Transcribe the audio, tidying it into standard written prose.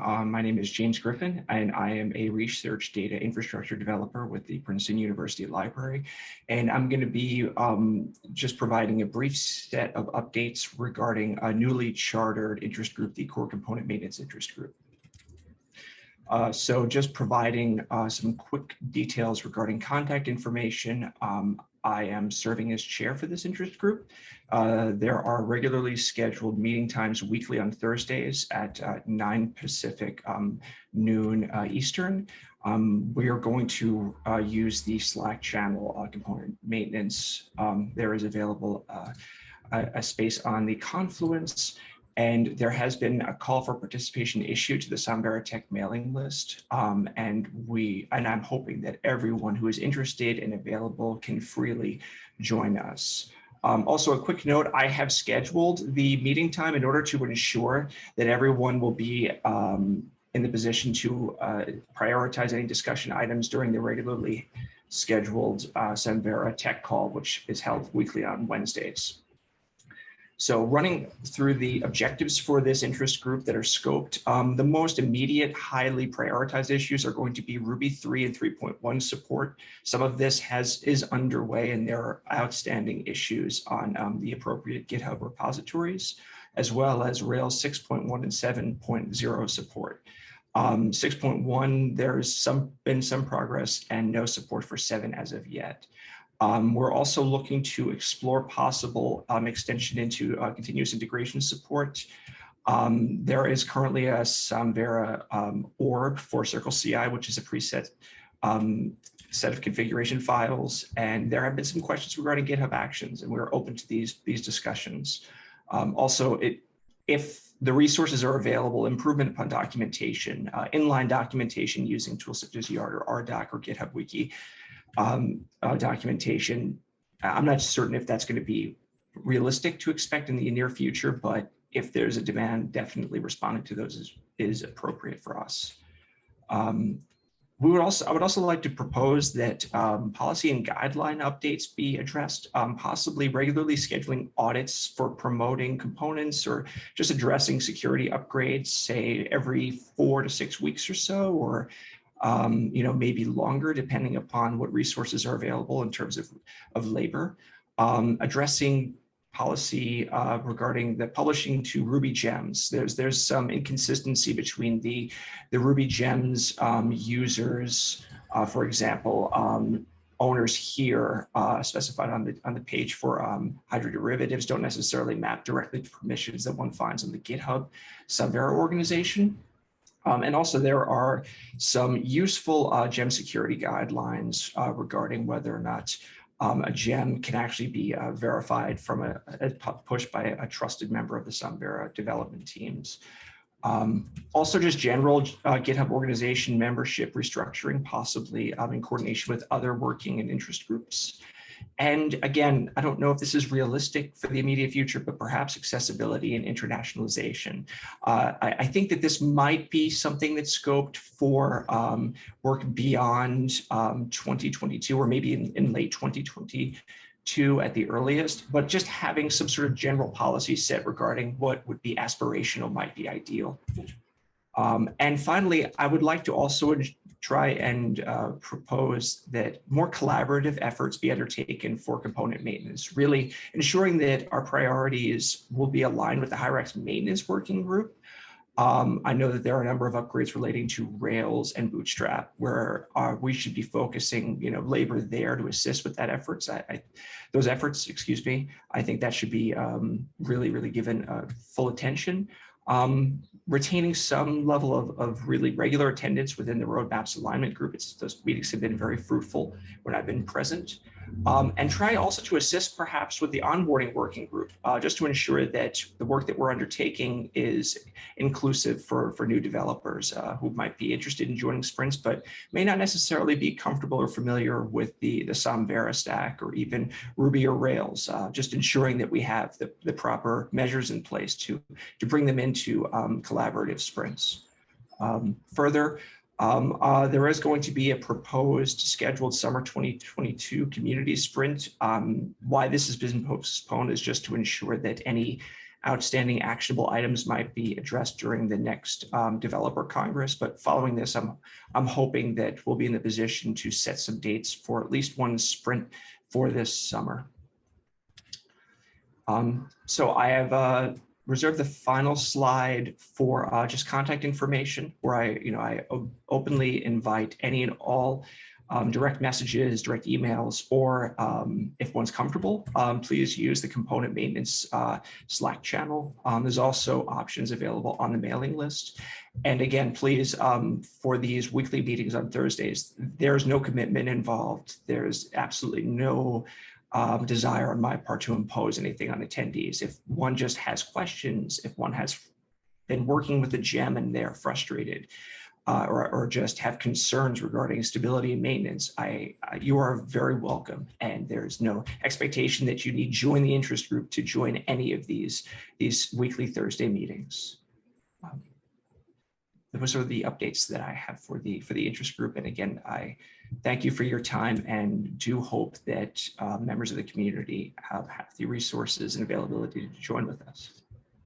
My name is James Griffin, and I am a research data infrastructure developer with the Princeton University Library. And I'm going to be just providing a brief set of updates regarding a newly chartered interest group, the Core Component Maintenance Interest Group. So just providing some quick details regarding contact information. I am serving as chair for this interest group. There are regularly scheduled meeting times weekly on Thursdays at 9 Pacific, noon Eastern. We are going to use the Slack channel component maintenance. There is available a space on the Confluence. And there has been a call for participation issued to the Samvera Tech mailing list. And I'm hoping that everyone who is interested and available can freely join us. Also, a quick note, I have scheduled the meeting time in order to ensure that everyone will be in the position to prioritize any discussion items during the regularly scheduled Samvera Tech call, which is held weekly on Wednesdays. So running through the objectives for this interest group that are scoped, the most immediate, highly prioritized issues are going to be Ruby 3 and 3.1 support. Some of this is underway, and there are outstanding issues on the appropriate GitHub repositories, as well as Rails 6.1 and 7.0 support. 6.1, there's been some progress and no support for 7 as of yet. We're also looking to explore possible extension into continuous integration support. There is currently a Samvera org for Circle CI, which is a preset set of configuration files. And there have been some questions regarding GitHub Actions, and we're open to these discussions. Also, if the resources are available, improvement upon documentation, inline documentation using tools such as Yard or RDoc or GitHub Wiki, documentation. I'm not certain if that's going to be realistic to expect in the near future, but if there's a demand, definitely responding to those is appropriate for us. I would also like to propose that policy and guideline updates be addressed, possibly regularly scheduling audits for promoting components or just addressing security upgrades, say every 4 to 6 weeks or so, or maybe longer, depending upon what resources are available in terms of labor. Addressing policy regarding the publishing to Ruby gems. There's some inconsistency between the Ruby gems users, for example, owners here specified on the page for hydroderivatives don't necessarily map directly to permissions that one finds on the GitHub Samvera organization. And also there are some useful gem security guidelines regarding whether or not a gem can actually be verified from a push by a trusted member of the Samvera development teams. Also just general GitHub organization membership restructuring, possibly in coordination with other working and interest groups. And again, I don't know if this is realistic for the immediate future, but perhaps accessibility and internationalization. I think that this might be something that's scoped for work beyond 2022, or maybe in late 2022 at the earliest, but just having some sort of general policy set regarding what would be aspirational might be ideal. And finally, I would like to also try and propose that more collaborative efforts be undertaken for component maintenance, really ensuring that our priorities will be aligned with the Hyrax maintenance working group. I know that there are a number of upgrades relating to Rails and Bootstrap where we should be focusing, labor there to assist with that efforts. Those efforts, excuse me, I think that should be really given full attention. Retaining some level of really regular attendance within the roadmaps alignment group. Those meetings have been very fruitful when I've been present. And try also to assist perhaps with the onboarding working group, just to ensure that the work that we're undertaking is inclusive for new developers who might be interested in joining sprints, but may not necessarily be comfortable or familiar with the Samvera stack or even Ruby or Rails, just ensuring that we have the proper measures in place to bring them into collaborative sprints. Further, there is going to be a proposed scheduled summer 2022 community sprint. Why this has been postponed is just to ensure that any outstanding actionable items might be addressed during the next developer Congress. But following this, I'm hoping that we'll be in the position to set some dates for at least one sprint for this summer. So I have reserved the final slide for just contact information, where I openly invite any and all direct messages, direct emails, or if one's comfortable, please use the component maintenance Slack channel. There's also options available on the mailing list. And again, please, for these weekly meetings on Thursdays, there's no commitment involved. There's absolutely no desire on my part to impose anything on attendees. If one just has questions, if one has been working with the gem and they're frustrated, or just have concerns regarding stability and maintenance, you are very welcome. And there's no expectation that you need to join the interest group to join any of these weekly Thursday meetings. Those are the updates that I have for the interest group. And again, I thank you for your time and do hope that members of the community have the resources and availability to join with us.